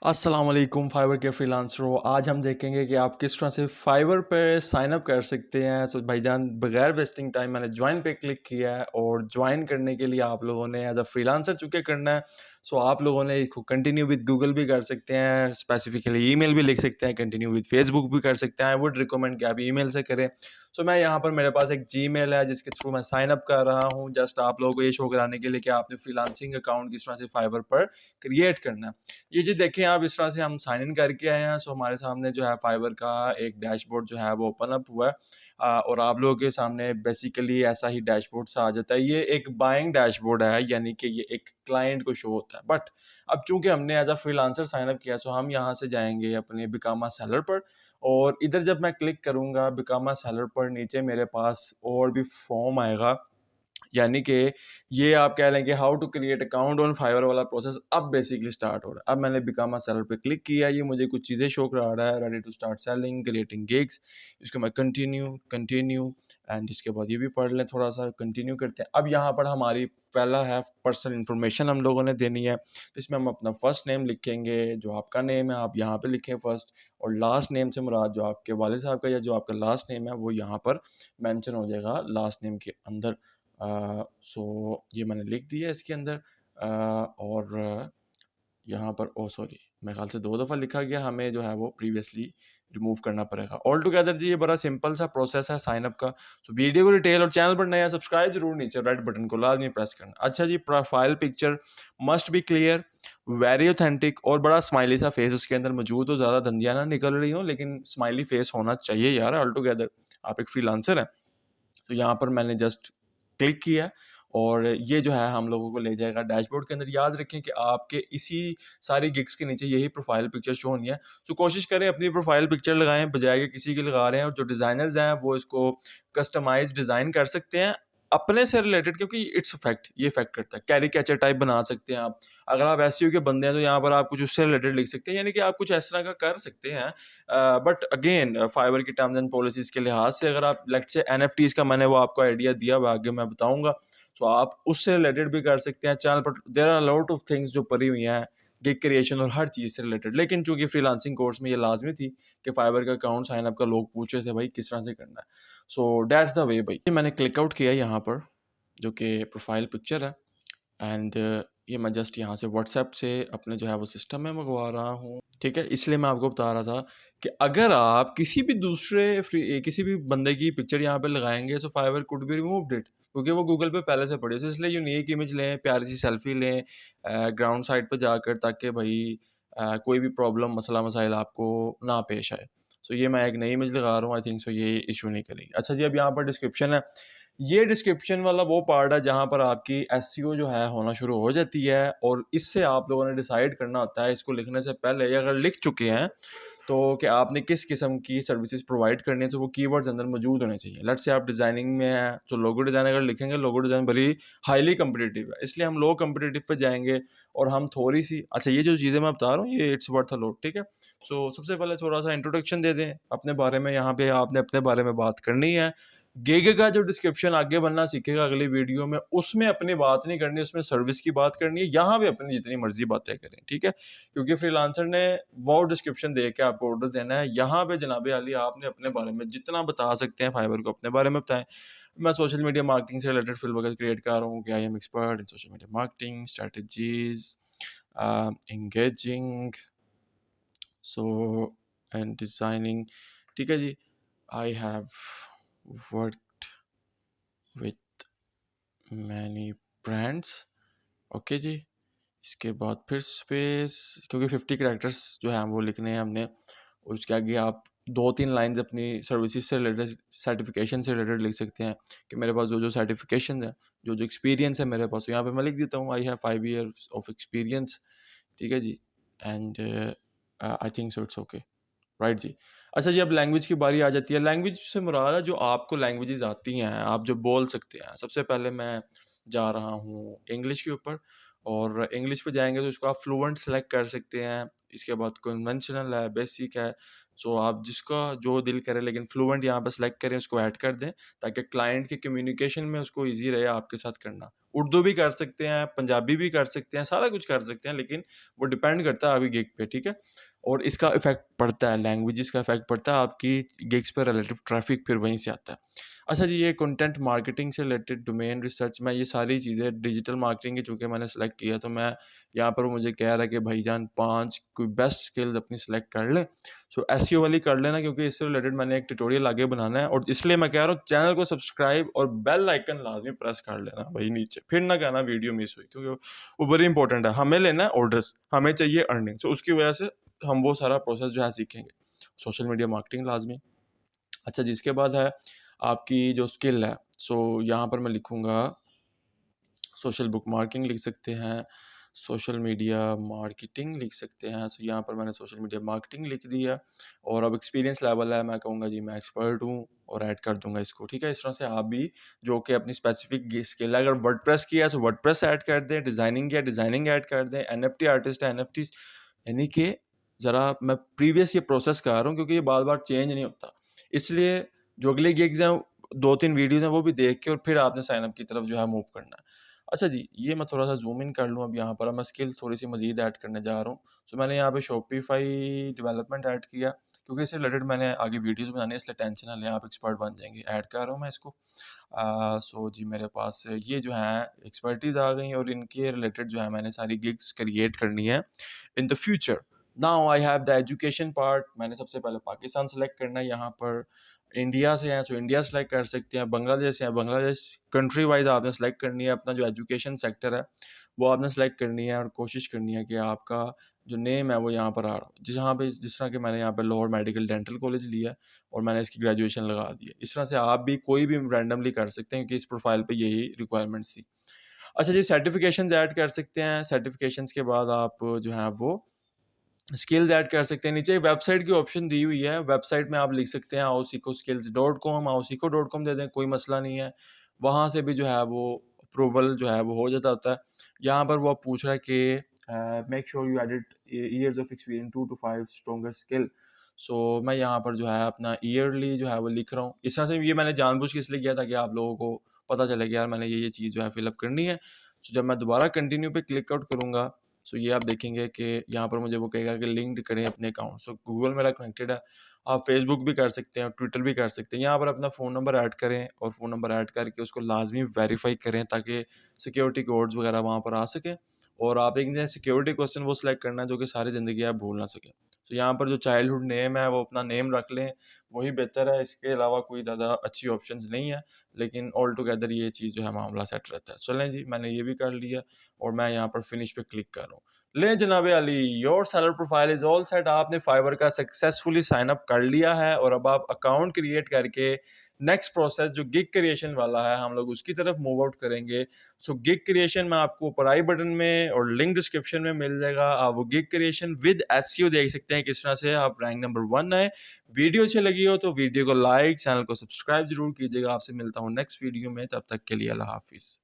अस्सलाम वालेकुम फाइवर के फ्रीलांसर हो। आज हम देखेंगे कि आप किस तरह से फाइवर पे साइन अप कर सकते हैं। सो भाईजान बगैर वेस्टिंग टाइम मैंने ज्वाइन पे क्लिक किया है और ज्वाइन करने के लिए आप लोगों ने एज अ फ्रीलांसर चूँकि करना है। सो आप लोगों ने इसको कंटिन्यू विद गूगल भी कर सकते हैं, स्पेसिफिकली ईमेल भी लिख सकते हैं, कंटिन्यू विद फेसबुक भी कर सकते हैं। आई वुड रिकमेंड कि आप ईमेल से करें। सो मैं यहाँ पर मेरे पास एक जीमेल है जिसके थ्रू मैं साइन अप कर रहा हूँ, जस्ट आप लोगों को ये शो कराने के लिए कि आपने फ्रीलांसिंग अकाउंट किस तरह से फाइवर पर क्रिएट करना है। ये जी देखें आप, इस तरह से हम साइन इन करके आए हैं। सो हमारे सामने जो है फाइवर का एक डैशबोर्ड जो है वो ओपन अप हुआ है। और आप लोगों के सामने बेसिकली ऐसा ही डैशबोर्ड सा आ जाता है। ये एक बाइंग डैशबोर्ड है, यानी कि ये एक क्लाइंट को शो होता है। बट अब चूंकि हमने as a freelancer sign up किया, सो हम यहाँ से जाएंगे अपने बिकामा सेलर पर। और इधर जब मैं क्लिक करूँगा बिकामा सेलर पर, नीचे मेरे पास और भी फॉर्म आएगा, यानी कि ये आप कह लें कि how to create account on Fiverr वाला प्रोसेस अब बेसिकली स्टार्ट हो रहा है। अब मैंने बिकामा सेलर पे क्लिक किया, ये मुझे कुछ चीज़ें शो करा रहा है, ready to start selling creating gigs. इसको मैं कंटिन्यू कंटिन्यू एंड इसके बाद ये भी पढ़ लें, थोड़ा सा कंटिन्यू करते हैं। अब यहाँ पर हमारी पहला है पर्सनल इन्फॉर्मेशन हम लोगों ने देनी है। तो इसमें हम अपना फर्स्ट नेम लिखेंगे, जो आपका नेम है आप यहाँ पे लिखें फर्स्ट, और लास्ट नेम से मुराद जो आपके वालिद साहब का या जो आपका लास्ट नेम है वो यहाँ पर मेंशन हो जाएगा लास्ट नेम के अंदर। सो ये मैंने लिख दिया है इसके अंदर। और यहाँ पर सॉरी, मेरे ख्याल से 2 दफ़ा लिखा गया, हमें जो है वो प्रीवियसली रिमूव करना पड़ेगा। ऑल टुगेदर जी ये बड़ा सिंपल सा प्रोसेस है साइन अप का। सो वीडियो को डिटेल और चैनल पर नया सब्सक्राइब जरूर नीचे रेड बटन को लाजमी प्रेस करना। अच्छा जी, profile picture must be clear, very authentic और बड़ा स्माइली सा फेस उसके अंदर मौजूद हो, ज़्यादा धंधियाँ ना निकल रही हो, लेकिन स्माइली फेस होना चाहिए यार। ऑल टुगेदर आप एक फ्रीलांसर हैं। तो यहाँ पर मैंने जस्ट क्लिक किया और ये जो है हम लोगों को ले जाएगा डैशबोर्ड के अंदर। याद रखें कि आपके इसी सारी गिग्स के नीचे यही प्रोफाइल पिक्चर शो होनी है। तो कोशिश करें अपनी प्रोफाइल पिक्चर लगाएं, बजाय कि किसी की लगा रहे हैं। और जो डिज़ाइनर्स हैं वो इसको कस्टमाइज डिज़ाइन कर सकते हैं अपने से रिलेटेड, क्योंकि इट्स फैक्ट, ये फैक्ट करता है। कैरी कैचर टाइप बना सकते हैं आप। अगर आप एसईओ के बंदे हैं तो यहाँ पर आप कुछ उससे रिलेटेड लिख सकते हैं, यानी कि आप कुछ इस तरह का कर सकते हैं। बट अगेन फाइवर की टर्म्स एंड पॉलिसीज़ के लिहाज से, अगर आप लेट्स से एनएफटीज़ का मैंने वो आपको आइडिया दिया हुआ, आगे मैं बताऊँगा, तो आप उससे रिलेटेड भी कर सकते हैं। चैनल पर there are lot of things जो पड़ी हुई हैं गिग क्रिएशन और हर चीज़ से रिलेटेड। लेकिन चूंकि फ्रीलांसिंग कोर्स में ये लाजमी थी कि फाइवर का अकाउंट साइन अप का लोग पूछ रहे थे भाई किस तरह से करना है। सो दैट्स द वे भाई। मैंने क्लिकआउट किया यहाँ पर, जो कि प्रोफाइल पिक्चर है। एंड ये मैं जस्ट यहाँ से व्हाट्सएप से अपने जो है वो सिस्टम में मंगवा रहा हूँ, ठीक है। इसलिए मैं आपको बता रहा था कि अगर आप किसी भी दूसरे किसी भी बंदे की पिक्चर यहाँ पे लगाएंगे, so Fiverr could be removed it, क्योंकि वो गूगल पे पहले से पड़ी है। तो इसलिए यूनिक इमेज लें, प्यारी सी सेल्फी लें ग्राउंड साइड पर जाकर, ताकि भाई कोई भी प्रॉब्लम मसला मसाइल आपको ना पेश आए। सो ये मैं एक नई इमेज लगा रहा हूँ, आई थिंक सो ये इशू नहीं करेगी। अच्छा जी, अब यहाँ पर डिस्क्रिप्शन है। ये डिस्क्रिप्शन वाला वो पार्ट है जहाँ पर आपकी एसईओ जो है होना शुरू हो जाती है, और इससे आप लोगों ने डिसाइड करना होता है इसको लिखने से पहले, अगर लिख चुके हैं तो, कि आपने किस किस्म की सर्विसेज प्रोवाइड करनी है। तो वो कीवर्ड्स अंदर मौजूद होने चाहिए। लेट्स से आप डिज़ाइनिंग में हैं तो लोगो डिज़ाइन अगर लिखेंगे, लोगो डिज़ाइन बड़ी हाईली कम्पिटिटिव है, इसलिए हम लो कम्पिटिटिव पे जाएंगे। और हम थोड़ी सी, अच्छा ये जो चीज़ें मैं बता रहा हूँ ये इट्स वर्थ अ लॉट, ठीक है। सो सबसे पहले थोड़ा सा इंट्रोडक्शन दे दें अपने बारे में। यहाँ पे आपने अपने बारे में बात करनी है। गिग का जो डिस्क्रिप्शन आगे बनना सीखेगा अगली वीडियो में, उसमें अपनी बात नहीं करनी, उसमें सर्विस की बात करनी है। यहाँ पे अपनी जितनी मर्जी बातें करें, ठीक है, क्योंकि फ्रीलांसर ने वो डिस्क्रिप्शन दे के आपको ऑर्डर देना है। यहाँ पे जनाब अली आपने अपने बारे में जितना बता सकते हैं फाइवर को अपने बारे में बताएं। मैं सोशल मीडिया मार्केटिंग से रिलेटेड फिल्म वगैरह क्रिएट कर रहा हूँ कि I am expert in social media marketing strategies, engaging so and designing, ठीक है जी। I have work with many brands, okay जी। इसके बाद फिर स्पेस, क्योंकि 50 कैरेक्टर्स जो है वो लिखने हैं हमने। और उसके आगे आप 2-3 लाइंस अपनी सर्विसेज से रिलेटेड, सर्टिफिकेशन से रिलेटेड लिख सकते हैं, कि मेरे पास जो जो सर्टिफिकेशन है, जो जो एक्सपीरियंस है मेरे पास। तो यहाँ पे मैं लिख देता हूँ I have 5 years of experience, ठीक है जी। And I think so it's okay, right जी। अच्छा जी, अब लैंग्वेज की बारी आ जाती है। लैंग्वेज से मुराद है जो आपको लैंग्वेजेस आती हैं, आप जो बोल सकते हैं। सबसे पहले मैं जा रहा हूँ इंग्लिश के ऊपर, और इंग्लिश पे जाएँगे तो इसको आप फ्लुएंट सेलेक्ट कर सकते हैं। इसके बाद कन्वेंशनल है, बेसिक है, सो आप जिसका जो दिल करे लेकिन फ्लुएंट यहाँ पे सेलेक्ट करें, उसको ऐड कर दें ताकि क्लाइंट के कम्युनिकेशन में उसको ईज़ी रहे आपके साथ करना। उर्दू भी कर सकते हैं, पंजाबी भी कर सकते हैं, सारा कुछ कर सकते हैं, लेकिन वो डिपेंड करता है आपकी गिग पे, ठीक है? और इसका इफ़ेक्ट पड़ता है, लैंग्वेजेस का इफ़ेक्ट पड़ता है, आपकी गिग्स पे रिलेटिव ट्रैफ़िक फिर वहीं से आता है। अच्छा जी, ये कंटेंट मार्केटिंग से रिलेटेड डोमेन रिसर्च में ये सारी चीज़ें डिजिटल मार्केटिंग की चूँकि मैंने सेलेक्ट किया, तो मैं यहाँ पर वो मुझे कह रहा है कि भाईजान 5 कोई बेस्ट स्किल्स अपनी सेलेक्ट कर लें। सो एसईओ वाली कर लेना, क्योंकि इससे रिलेटेड मैंने एक ट्यूटोरियल आगे बनाना है, और इसलिए मैं कह रहा हूँ चैनल को सब्सक्राइब और बेल आइकन लाज़मी प्रेस कर लेना भाई नीचे। फिर ना कहना वीडियो मिस हुई, क्योंकि वो बड़ी इंपॉर्टेंट है। हमें लेना है ऑर्डर्स, हमें चाहिए अर्निंग। सो उसकी वजह से हम वो सारा प्रोसेस जो है सीखेंगे। सोशल मीडिया मार्केटिंग लाज़मी। अच्छा जी, इसके बाद है आपकी जो स्किल है, सो यहाँ पर मैं लिखूँगा सोशल बुक मार्किंग लिख सकते हैं, सोशल मीडिया मार्केटिंग लिख सकते हैं। सो यहाँ पर मैंने सोशल मीडिया मार्केटिंग लिख दिया, और अब एक्सपीरियंस लेवल है, मैं कहूँगा जी मैं एक्सपर्ट हूँ, और ऐड कर दूंगा इसको, ठीक है? इस तरह से आप भी जो कि अपनी स्पेसिफिक स्किल है, अगर वर्डप्रेस किया है तो वर्डप्रेस ऐड कर दें, डिज़ाइनिंग किया डिज़ाइनिंग ऐड कर दें, एनएफटी आर्टिस्ट है एनएफटी, यानी कि ज़रा मैं प्रीवियस ये प्रोसेस कर रहा हूँ, क्योंकि ये बार बार चेंज नहीं होता, इसलिए जो अगले गिग्स हैं 2-3 वीडियोज़ हैं वो भी देख के और फिर आपने साइन अप की तरफ जो है मूव करना है। अच्छा जी, ये मैं थोड़ा-सा ज़ूम इन कर लूँ अब यहाँ पर, अब मैं स्किल थोड़ी-सी मज़ीद ऐड करने जा रहा हूँ। सो मैंने यहाँ पे शॉपिफ़ाई डेवलपमेंट ऐड किया, क्योंकि इससे रिलेटेड मैंने आगे वीडियोज़ बनानी है, इसलिए टेंशन ना लें, आप एक्सपर्ट बन जाएँगे। ऐड कर रहा हूँ मैं इसको। सो जी मेरे पास ये जो है एक्सपर्टीज़ आ गई, और इनके रिलेटेड जो है मैंने सारी गिग्स क्रिएट करनी है in the future. Now I have the education part. मैंने सबसे पहले पाकिस्तान सेलेक्ट करना है, यहाँ पर इंडिया से हैं, सो इंडिया सेलेक्ट कर सकते हैं, बांग्लादेश से हैं, बांग्लादेश कंट्री वाइज़ आपने सेलेक्ट करनी है, अपना जो एजुकेशन सेक्टर है, वो आपने सेलेक्ट करनी है, और कोशिश करनी है कि आपका जो नेम है वो यहाँ पर आ रहा हो। जहाँ पे जिस तरह के मैंने यहाँ पे लाहौर मेडिकल डेंटल कॉलेज लिया है, और मैंने इसकी ग्रेजुएशन लगा दी है। इस तरह से आप भी कोई भी रैंडमली कर सकते हैं, क्योंकि इस प्रोफाइल पे यही रिक्वायरमेंट्स थी। अच्छा जी, सर्टिफिकेशंस ऐड कर सकते हैं, सर्टिफिकेशंस के बाद आप जो है वो स्किल्स ऐड कर सकते हैं। नीचे एक वेबसाइट की ऑप्शन दी हुई है, वेबसाइट में आप लिख सकते हैं आओ सीखो आओ सीखो.com दे दें, कोई मसला नहीं है। वहाँ से भी जो है वो अप्रूवल जो है वो हो जाता होता है। यहाँ पर वो अब पूछ रहा है कि make sure you edit years of experience 2 to 5 stronger skill. So मैं यहाँ पर जो है अपना ईयरली जो है वो लिख रहा हूँ। इस तरह से ये मैंने जानबूझ के इसलिए किया, ताकि आप लोगों को पता चले कि यार मैंने ये चीज़ जो है फिलअप करनी है। सो जब मैं दोबारा कंटिन्यू पे क्लिक आउट करूँगा, सो ये आप देखेंगे कि यहाँ पर मुझे वो कहेगा कि लिंक्ड करें अपने अकाउंट। सो गूगल मेरा कनेक्टेड है, आप फेसबुक भी कर सकते हैं, ट्विटर भी कर सकते हैं। यहाँ पर अपना फ़ोन नंबर ऐड करें, और फ़ोन नंबर ऐड करके उसको लाजमी वेरीफाई करें, ताकि सिक्योरिटी कोड्स वगैरह वहाँ पर आ सकें। और आप एक सिक्योरिटी क्वेश्चन वो सिलेक्ट करना है जो कि सारी ज़िंदगी आप भूल ना सकें। तो यहाँ पर जो चाइल्डहुड नेम है वो अपना नेम रख लें, वही बेहतर है, इसके अलावा कोई ज़्यादा अच्छी ऑप्शंस नहीं है, लेकिन ऑल टुगेदर ये चीज़ जो है मामला सेट रहता है। चलें जी, मैंने ये भी कर लिया, और मैं यहाँ पर फिनिश पे क्लिक कर रहा हूँ। ले जनाब Ali, your seller profile is all set. आपने फाइवर का सक्सेसफुली साइन अप कर लिया है, और अब आप अकाउंट क्रिएट करके नेक्स्ट प्रोसेस जो गिग क्रिएशन वाला है हम लोग उसकी तरफ मूव आउट करेंगे। सो गिग क्रिएशन में आपको ऊपर आई बटन में और लिंक डिस्क्रिप्शन में मिल जाएगा। आप वो गिग क्रिएशन विद एसईओ देख सकते हैं, किस तरह से आप रैंक नंबर 1 आए। वीडियो अच्छी लगी हो तो वीडियो को लाइक, चैनल को सब्सक्राइब जरूर कीजिएगा। आपसे मिलता हूँ नेक्स्ट वीडियो में, तब तक के लिए अल्लाह हाफिज़।